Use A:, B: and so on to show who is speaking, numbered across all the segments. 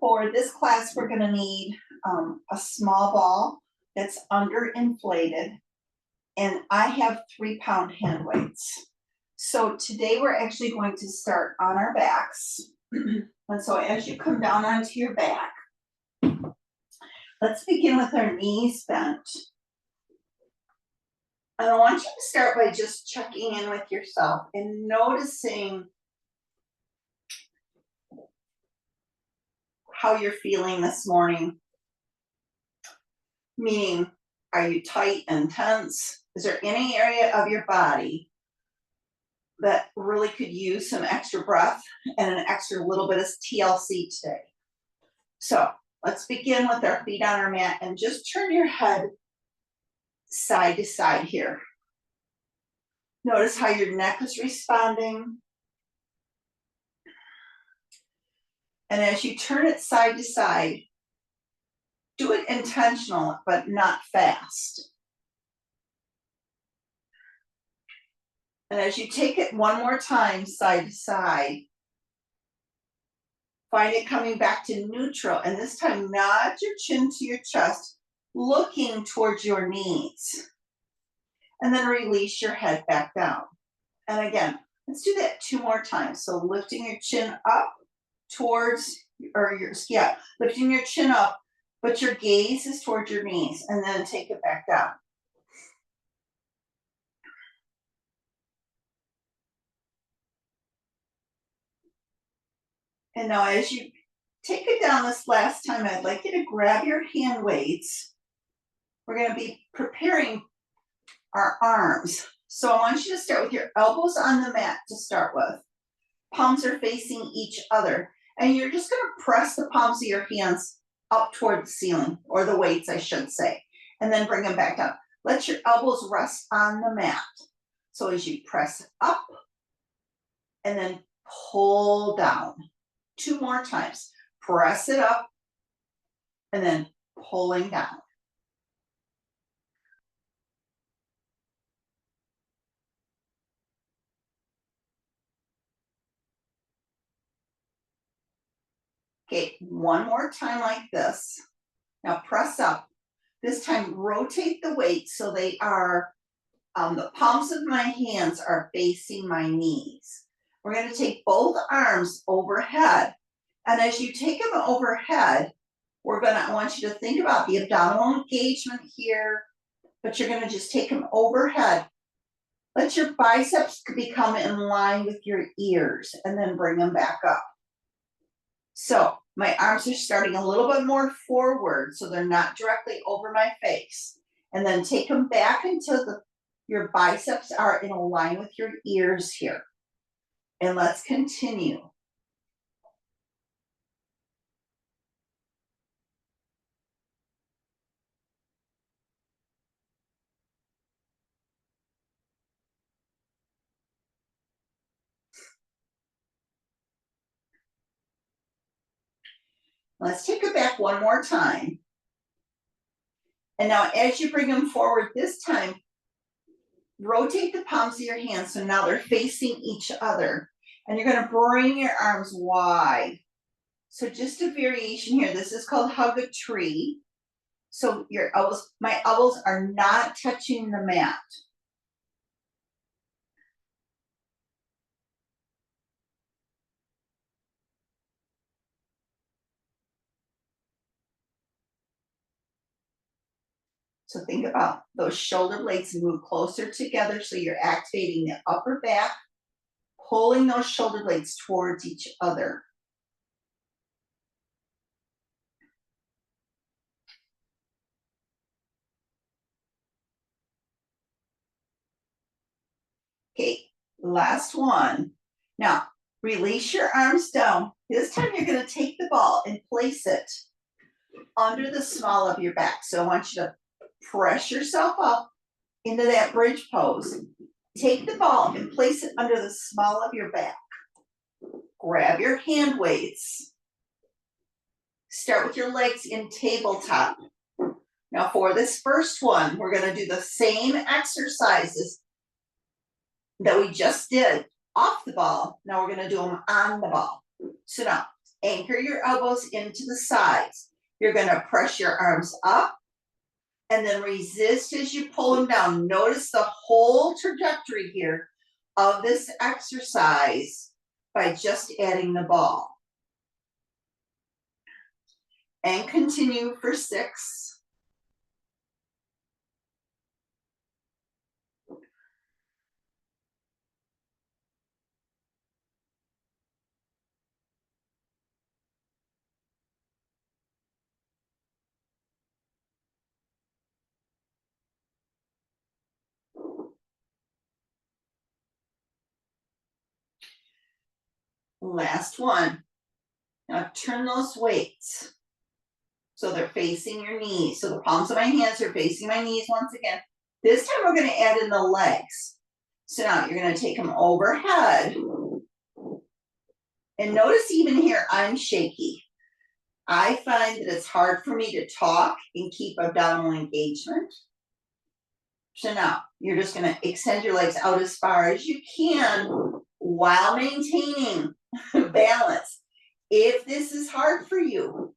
A: for this class, we're gonna need a small ball that's underinflated, and I have 3-pound hand weights. So today we're actually going to start on our backs. And so as you come down onto your back, let's begin with our knees bent. And I want you to start by just checking in with yourself and noticing how you're feeling this morning. Meaning, are you tight and tense? Is there any area of your body that really could use some extra breath and an extra little bit of TLC today? So let's begin with our feet on our mat and just turn your head side to side here. Notice how your neck is responding. And as you turn it side to side, do it intentional, but not fast. And as you take it one more time, side to side, find it coming back to neutral. And this time, nod your chin to your chest, looking towards your knees. And then release your head back down. And again, let's do that 2 more times. So lifting your chin up towards, lifting your chin up, but your gaze is towards your knees, and then take it back down. And now as you take it down this last time, I'd like you to grab your hand weights. We're going to be preparing our arms. So I want you to start with your elbows on the mat to start with. Palms are facing each other. And you're just going to press the palms of your hands up toward the ceiling, or the weights, I should say, and then bring them back down. Let your elbows rest on the mat. So as you press up and then pull down. 2 more times. Press it up and then pulling down. Okay, 1 more time like this. Now press up. This time rotate the weight so they are, the palms of my hands are facing my knees. We're going to take both arms overhead. And as you take them overhead, I want you to think about the abdominal engagement here, but you're going to just take them overhead. Let your biceps become in line with your ears and then bring them back up. So my arms are starting a little bit more forward so they're not directly over my face. And then take them back until your biceps are in line with your ears here. And let's continue. Let's take it back 1 more time. And now as you bring them forward this time, rotate the palms of your hands so now they're facing each other. And you're going to bring your arms wide. So just a variation here. This is called hug a tree. So my elbows are not touching the mat. So think about those shoulder blades move closer together so you're activating the upper back, pulling those shoulder blades towards each other. Okay, last one. Now, release your arms down. This time you're going to take the ball and place it under the small of your back. So I want you to press yourself up into that bridge pose. Take the ball and place it under the small of your back. Grab your hand weights. Start with your legs in tabletop. Now for this first one, we're going to do the same exercises that we just did off the ball. Now we're going to do them on the ball. So now anchor your elbows into the sides. You're going to press your arms up and then resist as you pull them down. Notice the whole trajectory here of this exercise by just adding the ball. And continue for 6. Last one. Now turn those weights so they're facing your knees. So the palms of my hands are facing my knees once again. This time we're going to add in the legs. So now you're going to take them overhead. And notice even here, I'm shaky. I find that it's hard for me to talk and keep abdominal engagement. So now you're just going to extend your legs out as far as you can while maintaining balance. If this is hard for you,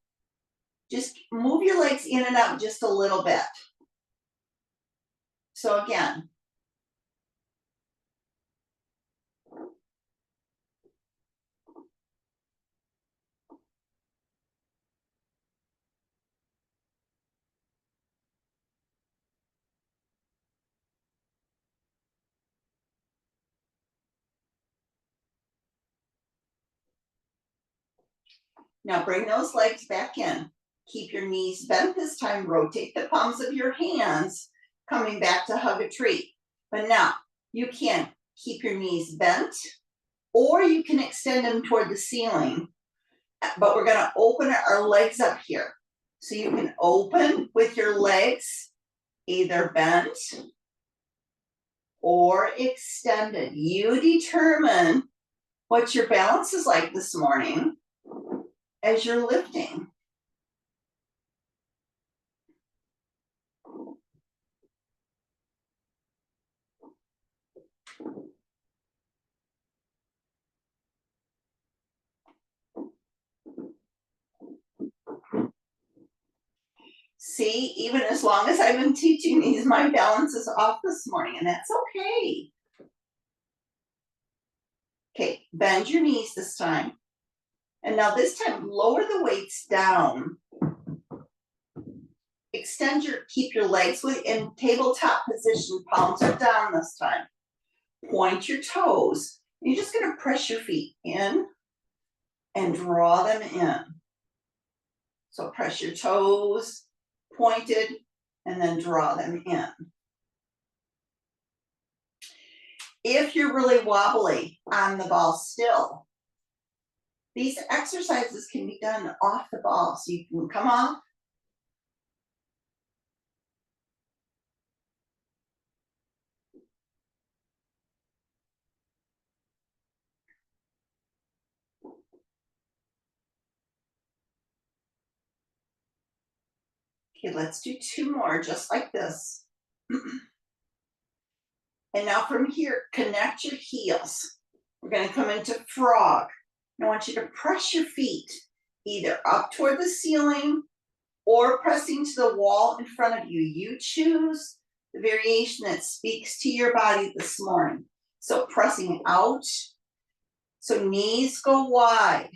A: just move your legs in and out just a little bit. So again, now bring those legs back in. Keep your knees bent this time. Rotate the palms of your hands, coming back to hug a tree. But now you can keep your knees bent, or you can extend them toward the ceiling. But we're going to open our legs up here. So you can open with your legs either bent or extended. You determine what your balance is like this morning as you're lifting. See, even as long as I've been teaching these, my balance is off this morning, and that's okay. Okay, bend your knees this time. And now this time, lower the weights down. Keep your legs in tabletop position. Palms are down this time. Point your toes. You're just going to press your feet in and draw them in. So press your toes, pointed, and then draw them in. If you're really wobbly on the ball still, these exercises can be done off the ball. So you can come off. Okay, let's do 2 more just like this. And now from here, connect your heels. We're going to come into frog. I want you to press your feet either up toward the ceiling or pressing to the wall in front of you. You choose the variation that speaks to your body this morning. So pressing out, so knees go wide,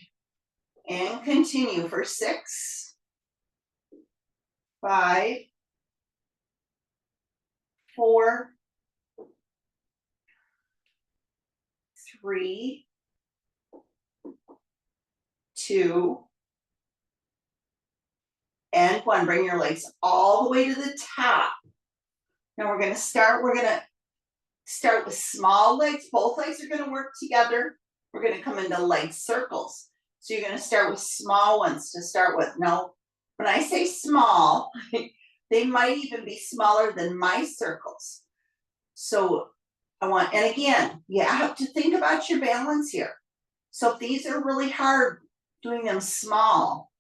A: and continue for 6, 5, 4, 3, 2, and 1. Bring your legs all the way to the top. Now we're going to start with small legs. Both legs are going to work together. We're going to come into leg circles. So you're going to start with small ones to start with. Now, when I say small, they might even be smaller than my circles. So and again, you have to think about your balance here. So if these are really hard, doing them small,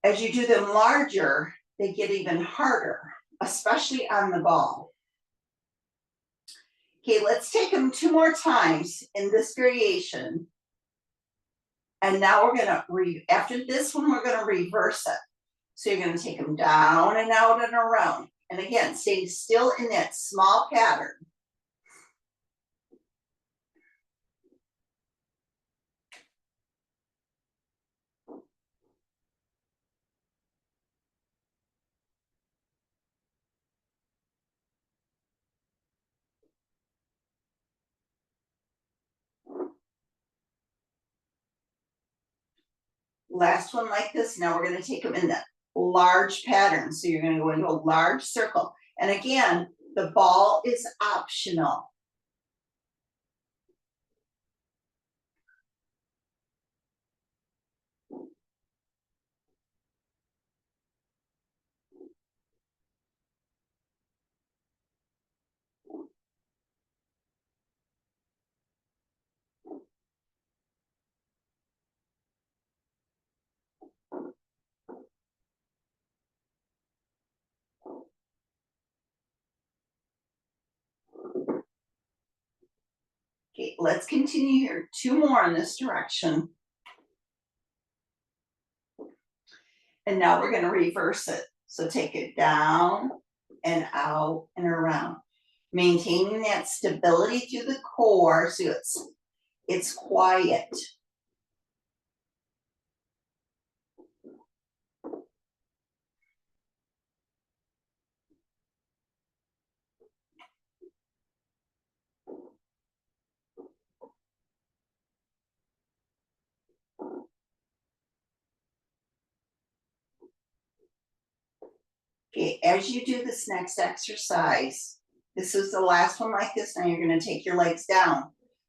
A: as you do them larger, they get even harder, especially on the ball. Okay, let's take them 2 more times in this variation. And now we're gonna, after this one, we're gonna reverse it. So you're gonna take them down and out and around. And again, staying still in that small pattern. Last one like this. Now we're gonna take them in that large pattern. So you're gonna go into a large circle. And again, the ball is optional. Okay, let's continue here. 2 more in this direction. And now we're gonna reverse it. So take it down and out and around. Maintaining that stability through the core so it's quiet. Okay, as you do this next exercise, this is the last one like this. Now you're going to take your legs down.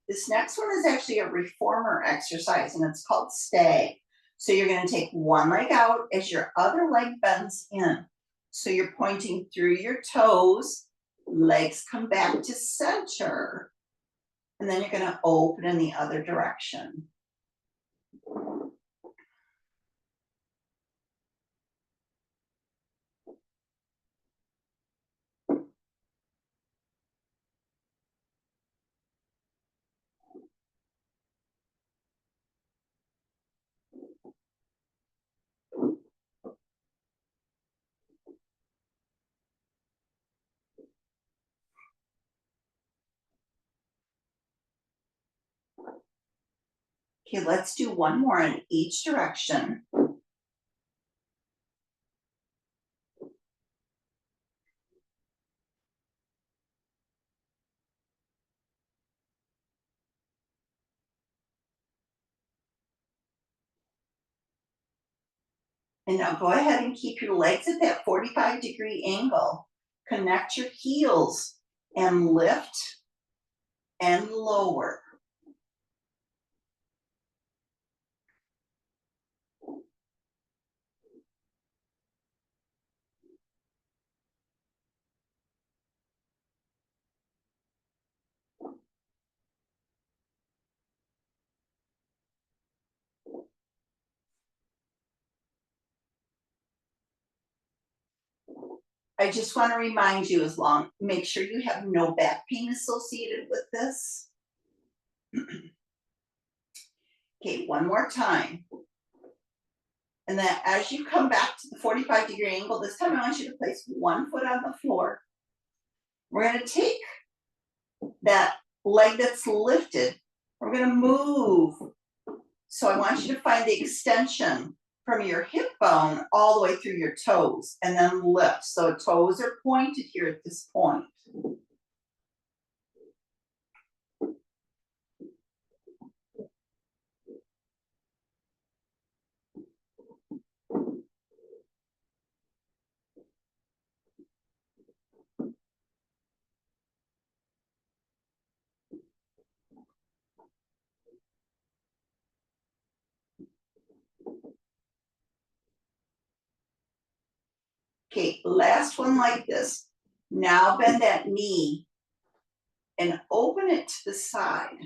A: This next one is actually a reformer exercise and it's called stag. So you're going to take one leg out as your other leg bends in. So you're pointing through your toes, legs come back to center, and then you're going to open in the other direction. Okay, let's do one more in each direction. And now go ahead and keep your legs at that 45-degree angle. Connect your heels and lift and lower. I just want to remind you make sure you have no back pain associated with this. Okay, one more time. And then as you come back to the 45-degree angle, this time I want you to place one foot on the floor. We're going to take that leg that's lifted. We're going to move. So I want you to find the extension from your hip bone all the way through your toes and then lift. So toes are pointed here at this point. Okay, last one like this. Now bend that knee and open it to the side.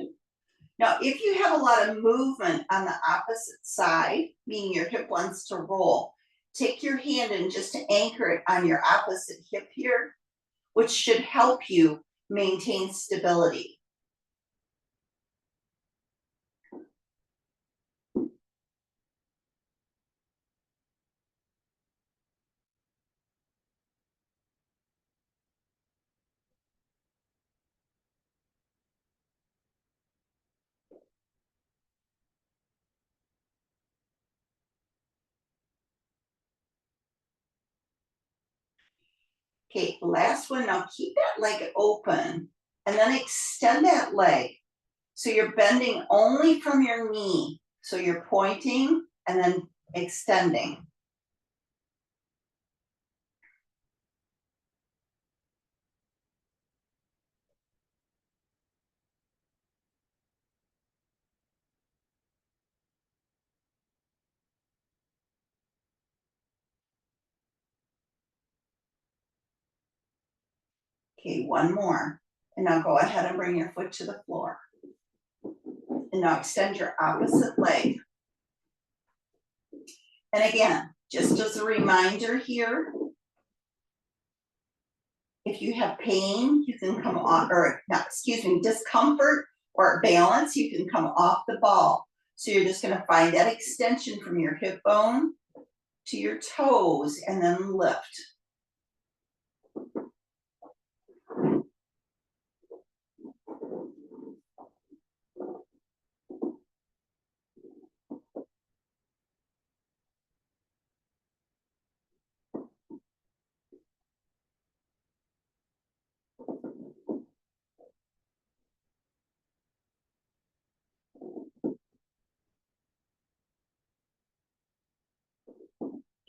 A: Now, if you have a lot of movement on the opposite side, meaning your hip wants to roll, take your hand and just anchor it on your opposite hip here, which should help you maintain stability. Okay, last one. Now keep that leg open and then extend that leg. So you're bending only from your knee. So you're pointing and then extending. Okay, one more. And now go ahead and bring your foot to the floor. And now extend your opposite leg. And again, just as a reminder here, if you have pain, you can come on, or not, excuse me, discomfort or balance, you can come off the ball. So you're just gonna find that extension from your hip bone to your toes and then lift.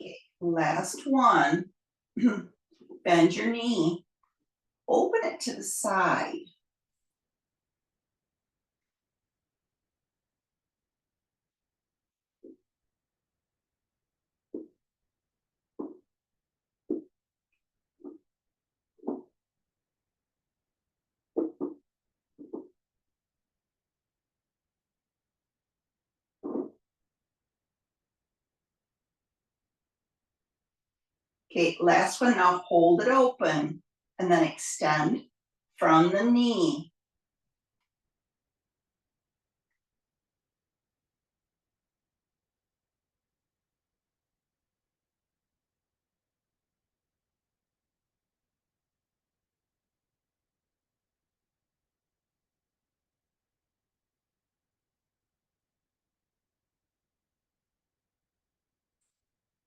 A: Okay, last one. Bend your knee, open it to the side. Okay, last one. Now hold it open and then extend from the knee.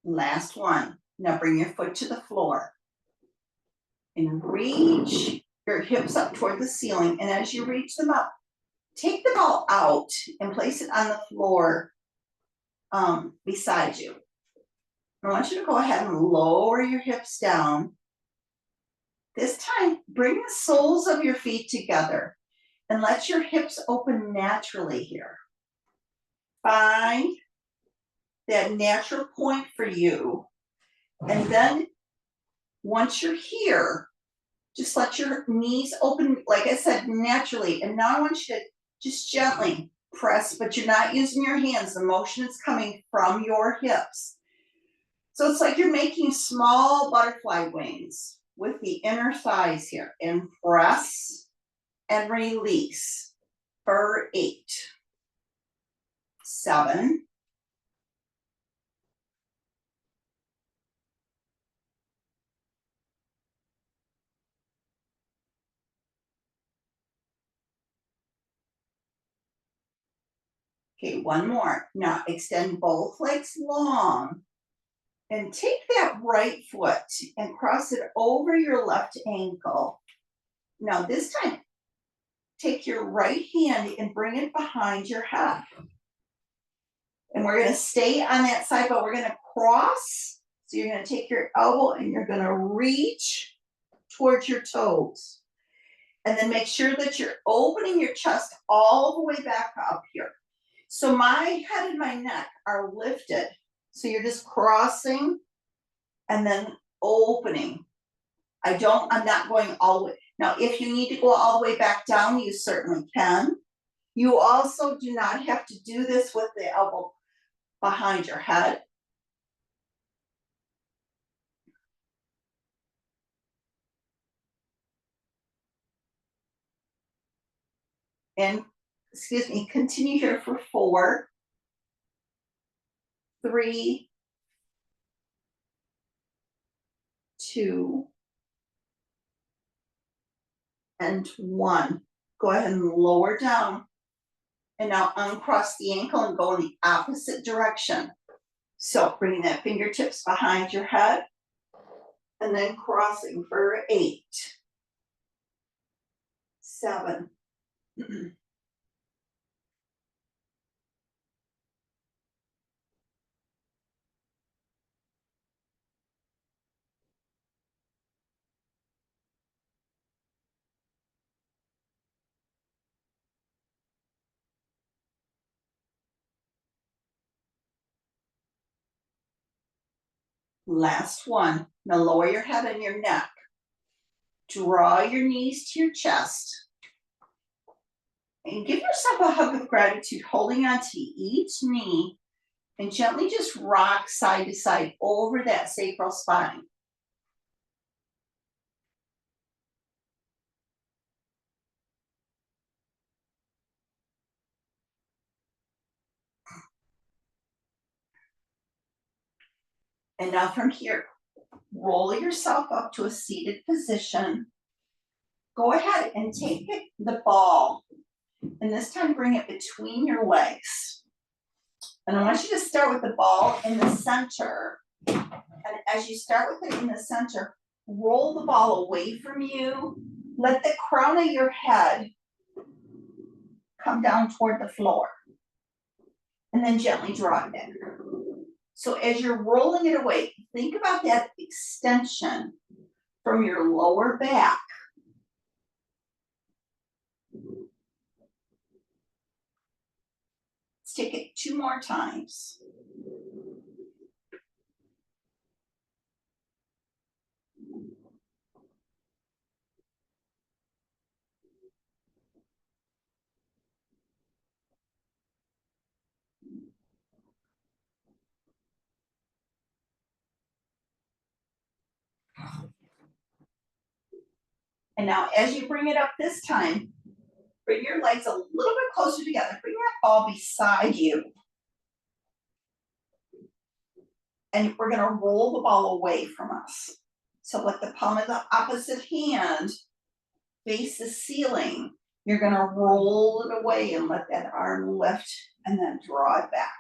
A: Last one. Now bring your foot to the floor and reach your hips up toward the ceiling. And as you reach them up, take the ball out and place it on the floor beside you. I want you to go ahead and lower your hips down. This time, bring the soles of your feet together and let your hips open naturally here. Find that natural point for you. And then once you're here, just let your knees open, like I said, naturally. And now I want you to just gently press, but you're not using your hands. The motion is coming from your hips. So it's like you're making small butterfly wings with the inner thighs here. And press and release for 8, 7, 1 more. Now extend both legs long and take that right foot and cross it over your left ankle. Now this time, take your right hand and bring it behind your head. And we're gonna stay on that side, but we're gonna cross. So you're gonna take your elbow and you're gonna reach towards your toes. And then make sure that you're opening your chest all the way back up here. So my head and my neck are lifted. So you're just crossing and then opening. I'm not going all the way. Now, if you need to go all the way back down, you certainly can. You also do not have to do this with the elbow behind your head. And, excuse me, continue here for 4, 3, 2, and 1. Go ahead and lower down. And now uncross the ankle and go in the opposite direction. So bring that fingertips behind your head. and then crossing for 8, 7. Last one. Now lower your head and your neck. Draw your knees to your chest. And give yourself a hug of gratitude, holding on to each knee and gently just rock side to side over that sacral spine. And now from here, roll yourself up to a seated position. Go ahead and take the ball, and this time bring it between your legs. And I want you to start with the ball in the center. And as you start with it in the center, roll the ball away from you. Let the crown of your head come down toward the floor. And then gently draw it back. So as you're rolling it away, think about that extension from your lower back. Let's take it 2 more times. And now as you bring it up this time, bring your legs a little bit closer together. Bring that ball beside you. And we're going to roll the ball away from us. So let the palm of the opposite hand face the ceiling. You're going to roll it away and let that arm lift and then draw it back.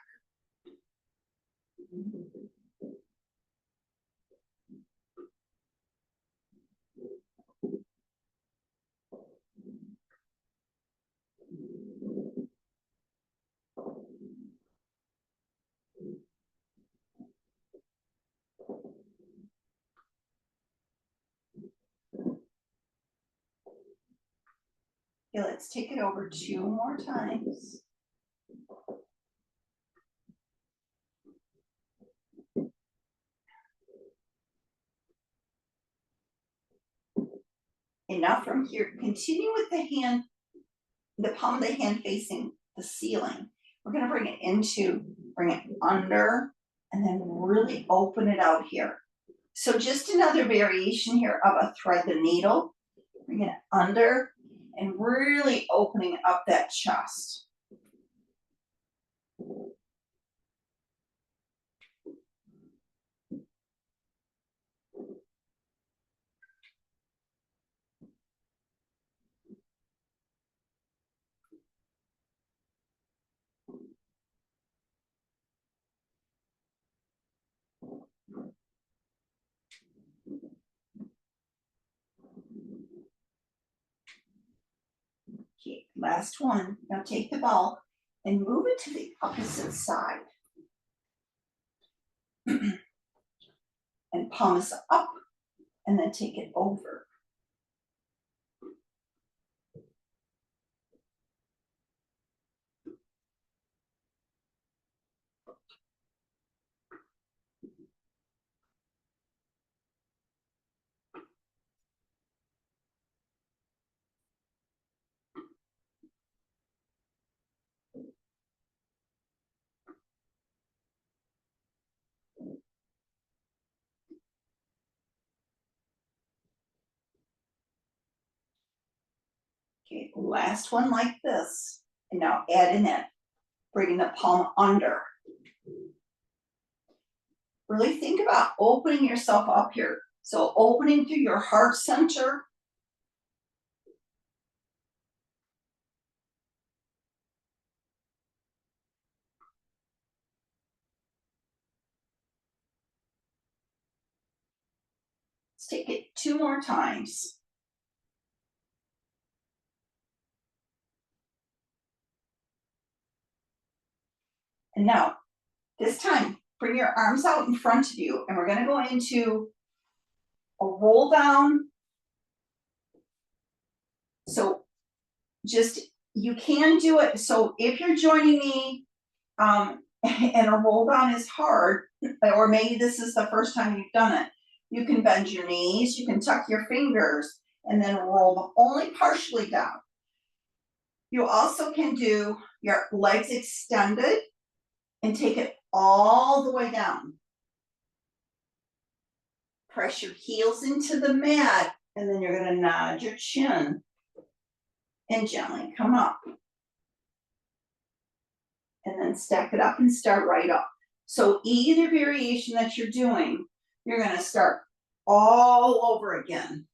A: Okay, let's take it over 2 more times. And now from here, continue with the hand, the palm of the hand facing the ceiling. We're going to bring it under, and then really open it out here. So just another variation here of a thread the needle. Bring it under and really opening up that chest. Okay, last one. Now take the ball and move it to the opposite side. And palm is up, and then take it over. Okay, last one like this. And now add in it, bringing the palm under. Really think about opening yourself up here. So opening through your heart center. Let's take it 2 more times. And now, this time, bring your arms out in front of you, and we're gonna go into a roll down. So just, you can do it. So if you're joining me, and a roll down is hard, or maybe this is the first time you've done it, you can bend your knees, you can tuck your fingers, and then roll only partially down. You also can do your legs extended and take it all the way down. Press your heels into the mat, and then you're gonna nod your chin and gently come up. And then stack it up and start right up. So either variation that you're doing, you're gonna start all over again.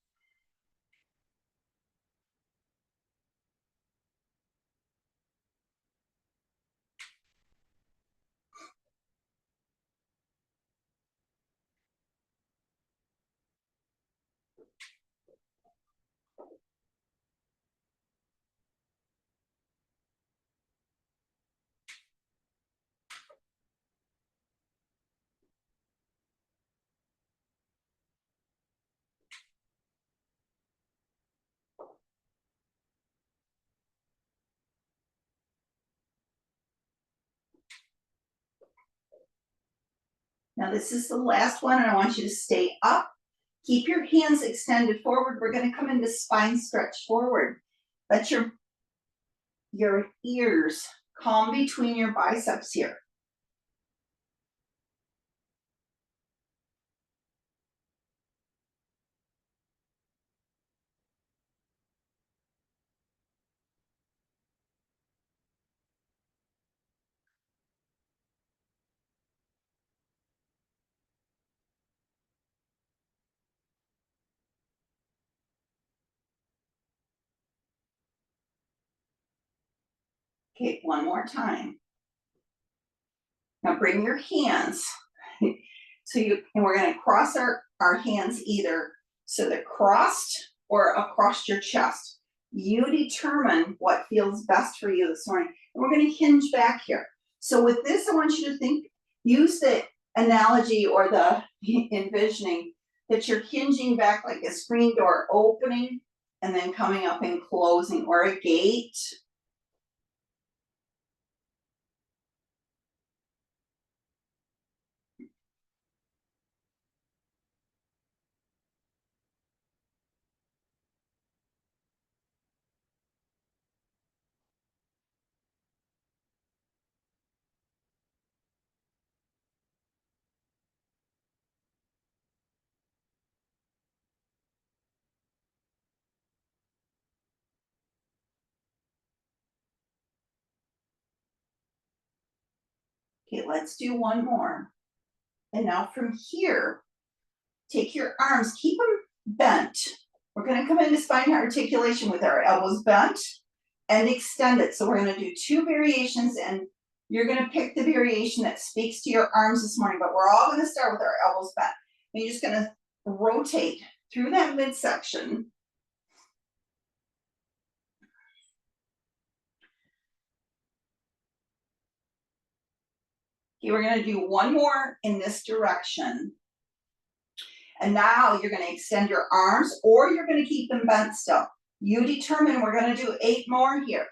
A: Now this is the last one, and I want you to stay up. Keep your hands extended forward. We're gonna come into spine stretch forward. Let your ears come between your biceps here. Okay, one more time. Now bring your hands. And we're gonna cross our hands either so they're crossed or across your chest. You determine what feels best for you this morning. And we're gonna hinge back here. So with this, I want you to use the analogy or the envisioning that you're hinging back like a screen door opening and then coming up and closing, or a gate. Okay, let's do one more. And now from here, take your arms, keep them bent. We're gonna come into spine articulation with our elbows bent and extended. So we're gonna do 2 variations, and you're gonna pick the variation that speaks to your arms this morning, but we're all gonna start with our elbows bent. And you're just gonna rotate through that midsection. Okay, we're gonna do one more in this direction. And now you're gonna extend your arms, or you're gonna keep them bent still. You determine. We're gonna do 8 more here.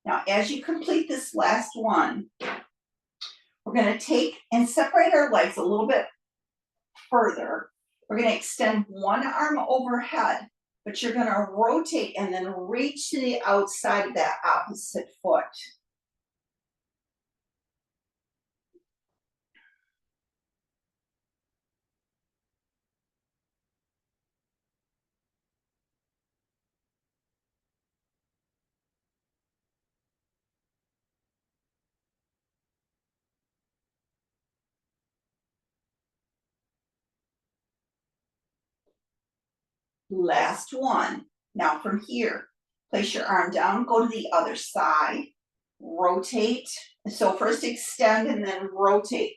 A: Now, as you complete this last one, we're gonna take and separate our legs a little bit further. We're gonna extend one arm overhead, but you're gonna rotate and then reach to the outside of that opposite foot. Last one. Now from here, place your arm down, go to the other side, rotate. So first extend and then rotate.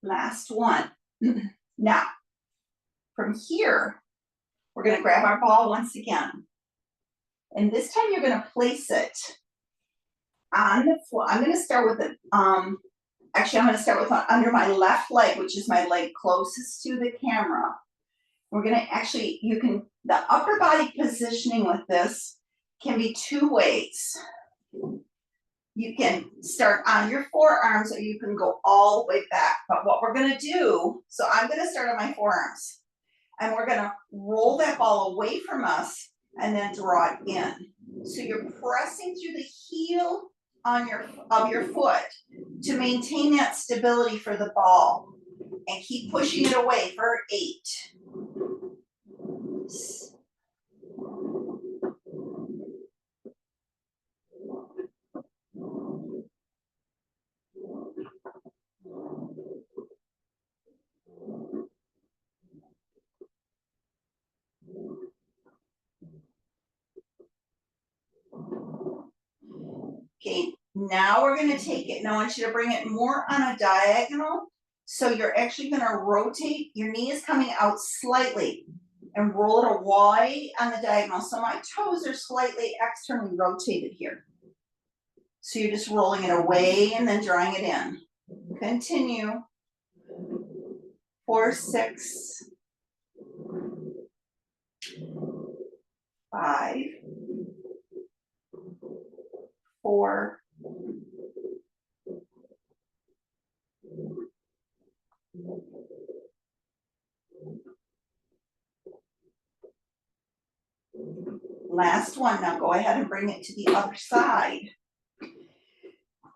A: Last one. Now, from here, we're gonna grab our ball once again. And this time you're gonna place it on the floor. I'm gonna start with it, actually I'm gonna start with under my left leg, which is my leg closest to the camera. We're gonna actually, the upper body positioning with this can be two ways. You can start on your forearms or you can go all the way back. But what we're gonna do, so I'm gonna start on my forearms and we're gonna roll that ball away from us and then draw it in. So you're pressing through the heel of your foot to maintain that stability for the ball and keep pushing it away for 8. Okay, now we're gonna take it, and I want you to bring it more on a diagonal. So you're actually gonna rotate, your knee is coming out slightly and roll it away on the diagonal. So my toes are slightly externally rotated here. So you're just rolling it away and then drawing it in. Continue. 4, 6, 5, 4, 3. Last one. Now go ahead and bring it to the other side.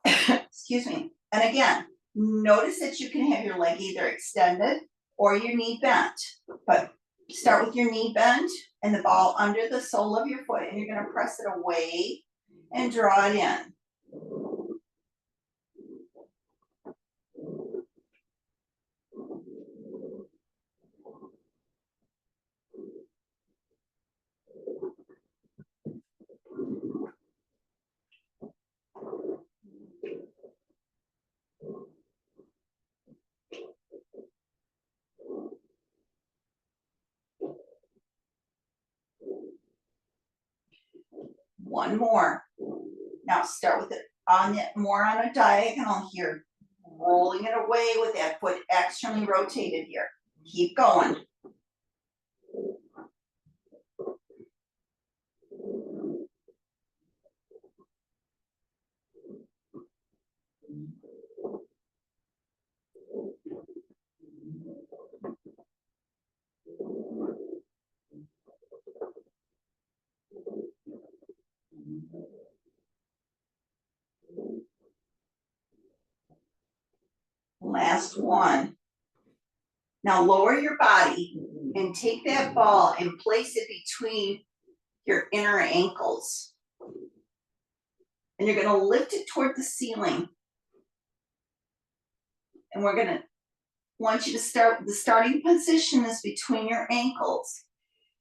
A: Excuse me. And again, notice that you can have your leg either extended or your knee bent. But start with your knee bent and the ball under the sole of your foot, and you're going to press it away and draw it in. One more. Now start with it more on a diagonal here, rolling it away with that foot externally rotated here. Keep going. Last one. Now lower your body and take that ball and place it between your inner ankles. And you're going to lift it toward the ceiling. And we're going to want you to start, the starting position is between your ankles.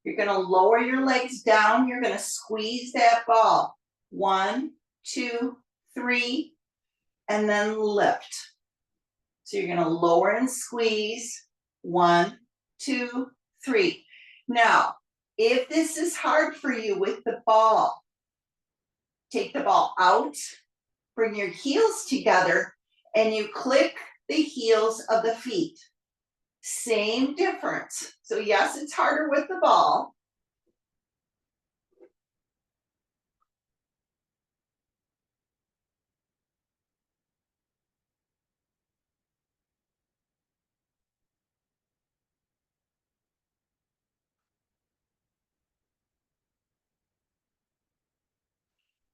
A: You're going to lower your legs down. You're going to squeeze that ball. 1, 2, 3, and then lift. So you're going to lower and squeeze. 1, 2, 3. Now, if this is hard for you with the ball, Take the ball out, bring your heels together, and you click the heels of the feet. Same difference. So yes, it's harder with the ball.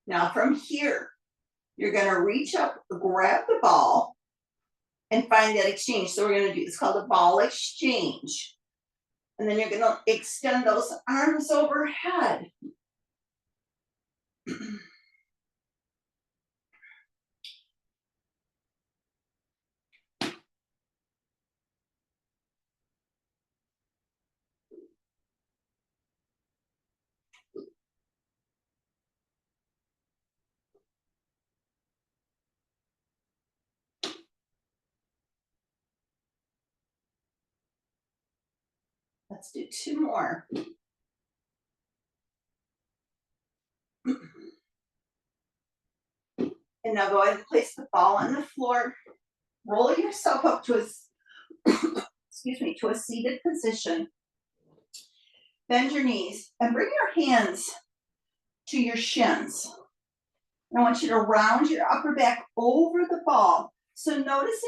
A: Now from here, you're going to reach up, grab the ball, and find that exchange. So we're going to do, it's called a ball exchange. And then you're going to extend those arms overhead. Let's do two more. And now go ahead and place the ball on the floor. Roll yourself up to a, excuse me, to a seated position. Bend your knees and bring your hands to your shins. And I want you to round your upper back over the ball. So notice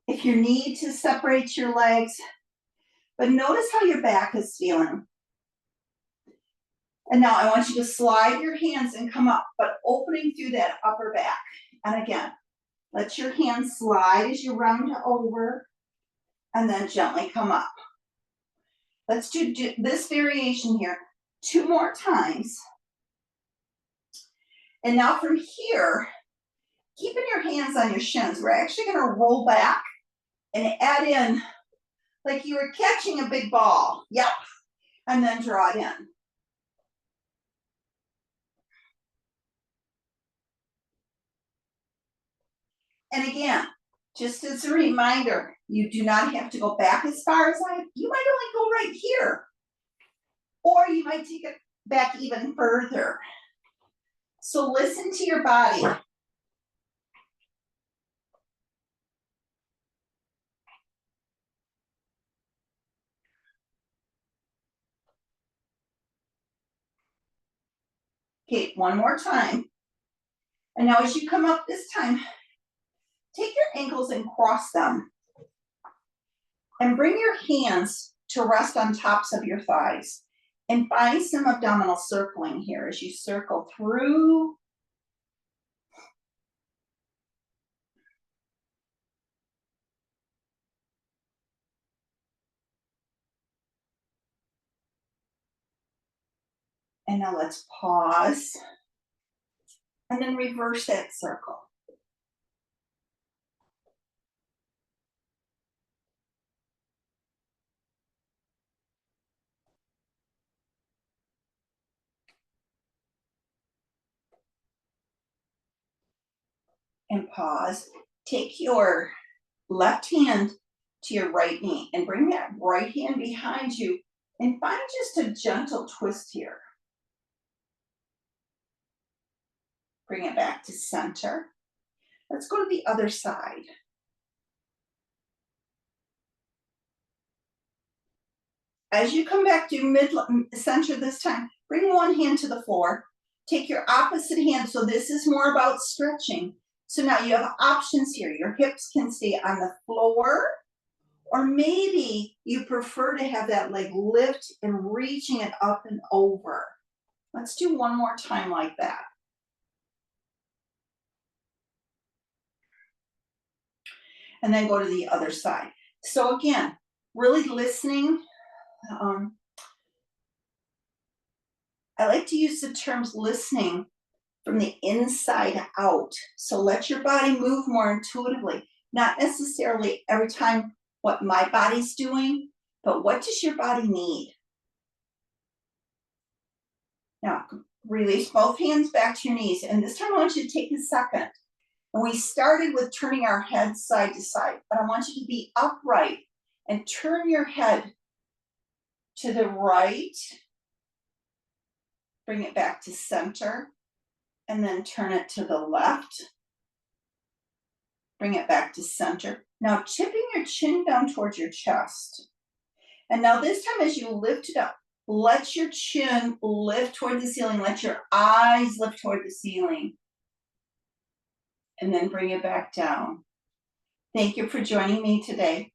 A: if you need to separate your legs, but notice how your back is feeling. And now I want you to slide your hands and come up, but opening through that upper back. And again, let your hands slide as you round over and then gently come up. Let's do this variation here 2 more times. And now from here, keeping your hands on your shins, we're actually going to roll back and add in like you were catching a big ball. Yep. And then draw it in. And again, just as a reminder, you do not have to go back as far as you might only go right here. Or you might take it back even further. So listen to your body. Okay, one more time. And now as you come up this time, take your ankles and cross them. And bring your hands to rest on tops of your thighs. And find some abdominal circling here as you circle through. And now let's pause. And then reverse that circle. And pause. Take your left hand to your right knee and bring that right hand behind you and find just a gentle twist here. Bring it back to center. Let's go to the other side. As you come back to mid-center this time, bring one hand to the floor. Take your opposite hand. So this is more about stretching. So now you have options here. Your hips can stay on the floor, or maybe you prefer to have that leg lift and reaching it up and over. Let's do one more time like that. And then go to the other side. So again, really listening. I like to use the terms listening from the inside out. So let your body move more intuitively, not necessarily every time what my body's doing, but what does your body need? Now, release both hands back to your knees. And this time I want you to take a second. And we started with turning our head side to side, but I want you to be upright and turn your head to the right Bring it back to center, and then turn it to the left. Bring it back to center. Now tipping your chin down towards your chest. And now this time as you lift it up, let your chin lift toward the ceiling. Let your eyes lift toward the ceiling. And then bring it back down. Thank you for joining me today.